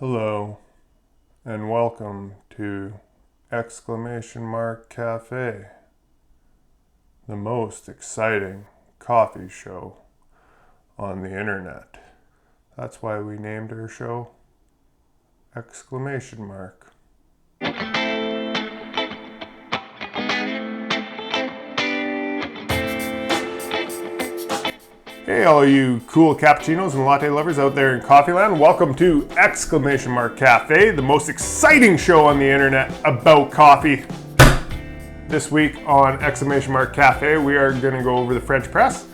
Hello and welcome to Cafe, the most exciting coffee show on the internet. That's why we named our show Exclamation mark. Hey, all you cool cappuccinos and latte lovers out there in coffee land. Welcome to Cafe, the most exciting show on the internet about coffee. This week on Cafe, we are going to go over the French press,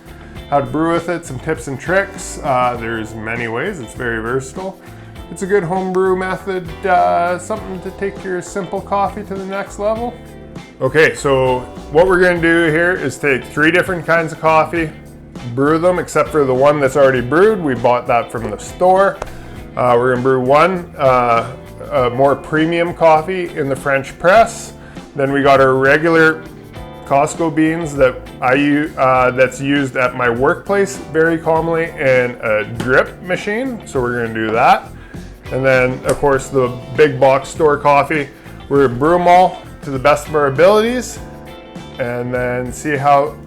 how to brew with it, some tips and tricks. There's many ways. It's very versatile. It's a good home brew method, something to take your simple coffee to the next level. Okay, so what we're going to do here is take 3 different kinds of coffee, brew them, except for the one that's already brewed. We bought that from the store. We're going to brew one more premium coffee in the French press. Then we got our regular Costco beans that I use, that's used at my workplace very commonly, and a drip machine. So we're going to do that. And then, of course, the big box store coffee. We're going to brew them all to the best of our abilities, and then see how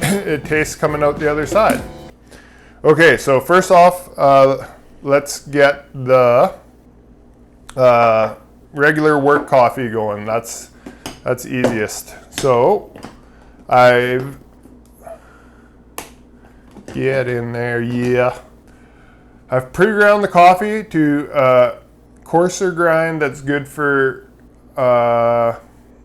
it tastes coming out the other side. Okay, so first off, let's get the regular work coffee going. That's easiest. So get in there, yeah. I've pre-ground the coffee to a coarser grind that's good for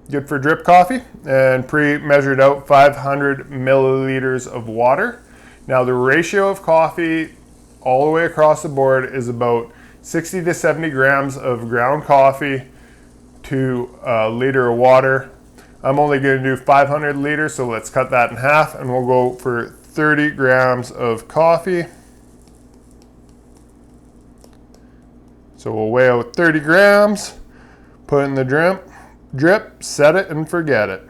drip coffee, and pre-measured out 500 milliliters of water. Now the ratio of coffee all the way across the board is about 60 to 70 grams of ground coffee to a liter of water. I'm only going to do 500 liters, so let's cut that in half, and we'll go for 30 grams of coffee. So we'll weigh out 30 grams, put in the drip, set it and forget it.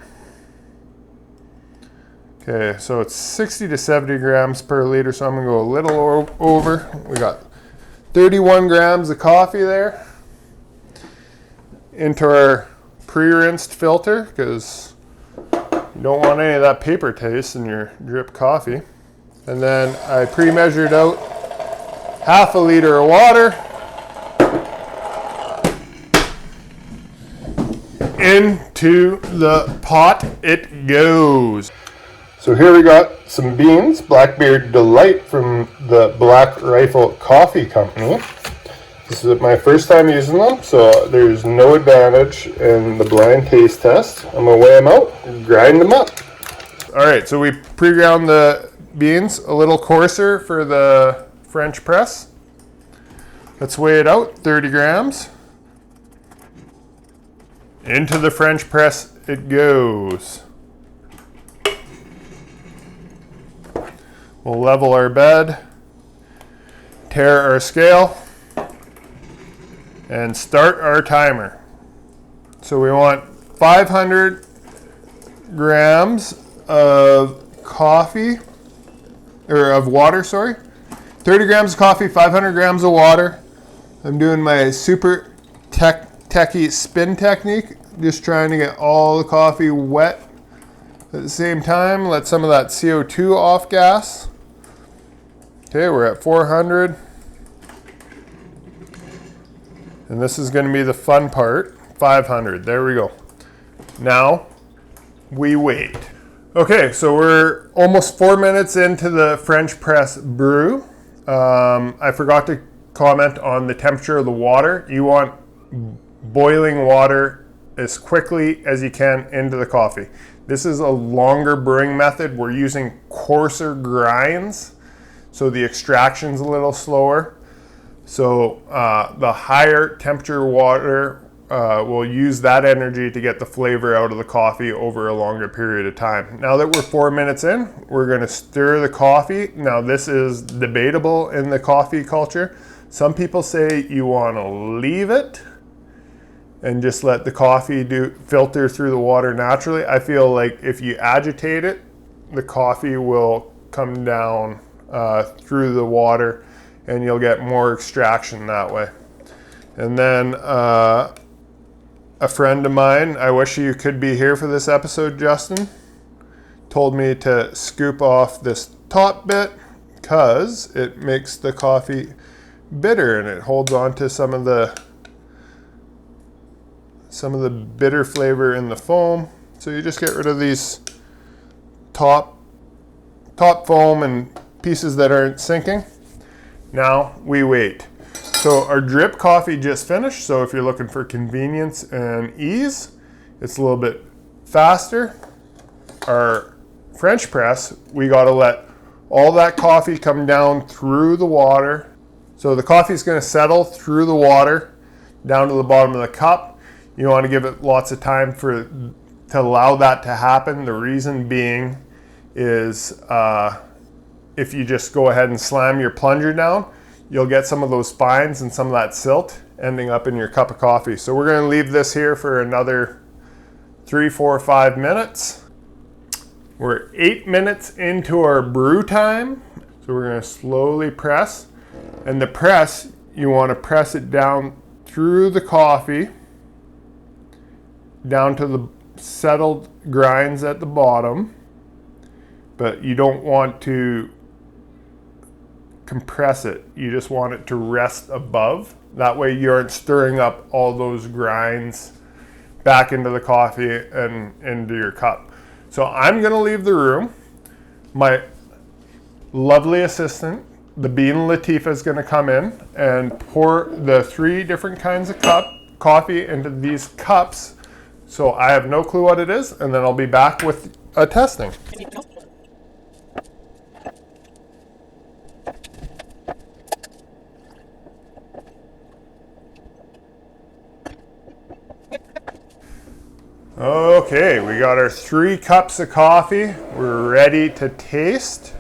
Okay, so it's 60 to 70 grams per liter, so I'm going to go a little over. We got 31 grams of coffee there into our pre-rinsed filter, because you don't want any of that paper taste in your drip coffee. And then I pre-measured out half a liter of water. Into the pot it goes. So here we got some beans, Blackbeard Delight from the Black Rifle Coffee Company. This is my first time using them, so there's no advantage in the blind taste test. I'm gonna weigh them out and grind them up. All right, so we pre-ground the beans a little coarser for the French press. Let's weigh it out, 30 grams. Into the French press it goes. We'll level our bed, tear our scale, and start our timer. So we want 500 grams of coffee, or of water, sorry. 30 grams of coffee, 500 grams of water. I'm doing my super techie spin technique, just trying to get all the coffee wet at the same time, let some of that CO2 off gas. Okay, we're at 400, and this is going to be the fun part. 500, there we go. Now we wait. Okay, so we're almost 4 minutes into the French press brew. I forgot to comment on the temperature of the water. You want boiling water as quickly as you can into the coffee. This is a longer brewing method. We're using coarser grinds, so the extraction's a little slower. So the higher temperature water will use that energy to get the flavor out of the coffee over a longer period of time. Now that we're 4 minutes in, we're going to stir the coffee. Now this is debatable in the coffee culture. Some people say you want to leave it and just let the coffee filter through the water naturally. I feel like if you agitate it, the coffee will come down through the water, and you'll get more extraction that way. And then a friend of mine, I wish you could be here for this episode, Justin, told me to scoop off this top bit because it makes the coffee bitter and it holds on to some of the bitter flavor in the foam. So you just get rid of these top foam and pieces that aren't sinking. Now we wait. So our drip coffee just finished. So if you're looking for convenience and ease, it's a little bit faster. Our French press, we got to let all that coffee come down through the water. So the coffee is going to settle through the water down to the bottom of the cup. You want to give it lots of time to allow that to happen. The reason being is if you just go ahead and slam your plunger down, you'll get some of those fines and some of that silt ending up in your cup of coffee. So we're going to leave this here for another 3, 4, 5 minutes. We're 8 minutes into our brew time. So we're going to slowly press. And the press, you want to press it down through the coffee, down to the settled grinds at the bottom. But you don't want to compress it. You just want it to rest above. That way you aren't stirring up all those grinds back into the coffee and into your cup. So I'm going to leave the room. My lovely assistant, the Bean Latifah, is going to come in and pour the 3 different kinds of coffee into these cups. So I have no clue what it is, and then I'll be back with a testing. Okay, we got our 3 cups of coffee. We're ready to taste.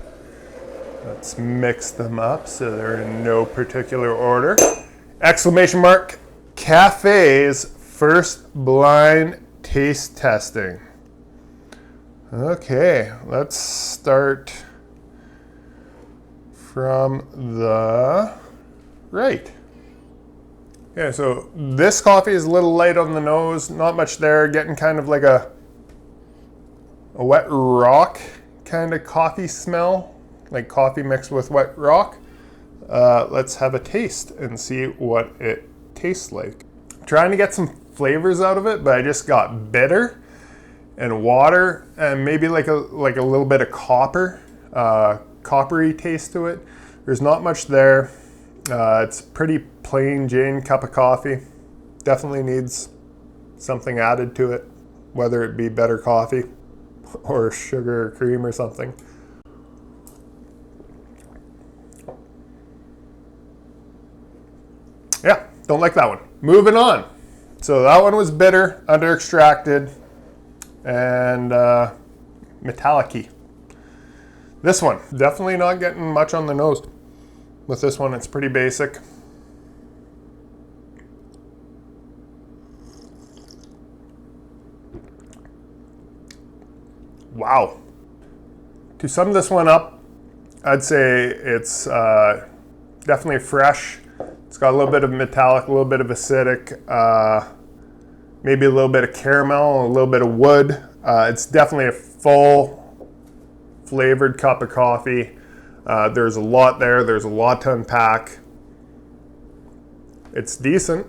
Let's mix them up so they're in no particular order. Exclamation mark Cafe's first blind taste testing. Okay, let's start from the right. Yeah, so this coffee is a little light on the nose, not much there, getting kind of like a wet rock kind of coffee smell, like coffee mixed with wet rock. Let's have a taste and see what it tastes like. I'm trying to get some flavors out of it, but I just got bitter and water and maybe like a little bit of coppery taste to it. There's not much there. It's pretty plain Jane cup of coffee. Definitely needs something added to it, whether it be better coffee or sugar or cream or something. Yeah, don't like that one. Moving on. So that one was bitter, under extracted, and metallic-y. This one, definitely not getting much on the nose. With this one, it's pretty basic. Wow. To sum this one up, I'd say it's definitely fresh. It's got a little bit of metallic, a little bit of acidic, maybe a little bit of caramel, a little bit of wood. It's definitely a full flavored cup of coffee. There's a lot there. There's a lot to unpack. It's decent.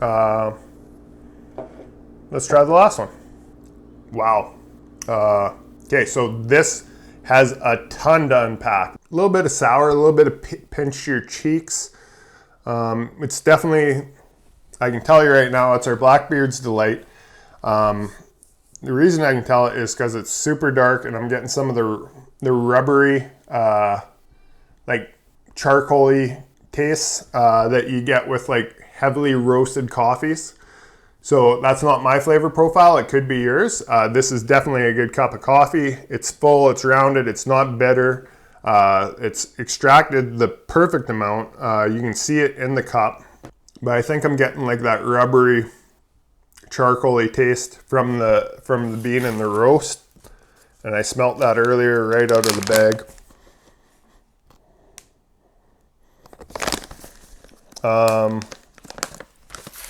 Let's try the last one. Wow. Okay, so this has a ton to unpack. A little bit of sour, a little bit of pinch your cheeks. It's definitely, I can tell you right now, it's our Blackbeard's Delight. The reason I can tell it is because it's super dark and I'm getting some of the rubbery, like charcoaly tastes that you get with like heavily roasted coffees. So that's not my flavor profile. It could be yours. This is definitely a good cup of coffee. It's full, it's rounded, it's not bitter. It's extracted the perfect amount. You can see it in the cup, but I think I'm getting like that rubbery, charcoaly taste from the bean and the roast. And I smelt that earlier right out of the bag.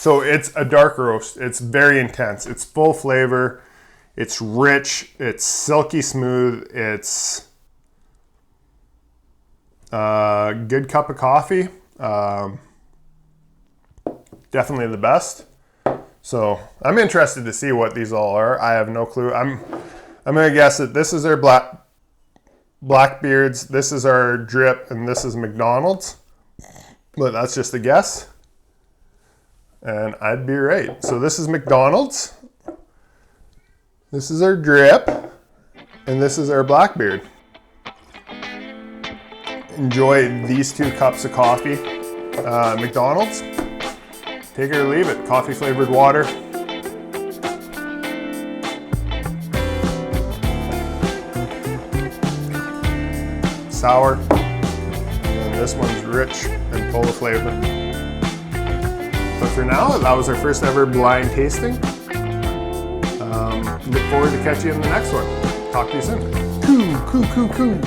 So it's a dark roast. It's very intense. It's full flavor. It's rich. It's silky smooth. It's a good cup of coffee. Definitely the best. So I'm interested to see what these all are. I have no clue. I'm gonna guess that this is our Blackbeards, this is our drip, and this is McDonald's. But that's just a guess. And I'd be right. So this is McDonald's. This is our drip. And this is our Blackbeard. Enjoy these 2 cups of coffee. McDonald's. Take it or leave it. Coffee flavored water. Sour. And this one's rich and full of flavor. But for now, that was our first ever blind tasting. Look forward to catching you in the next one. Talk to you soon. Coo, coo, coo, coo.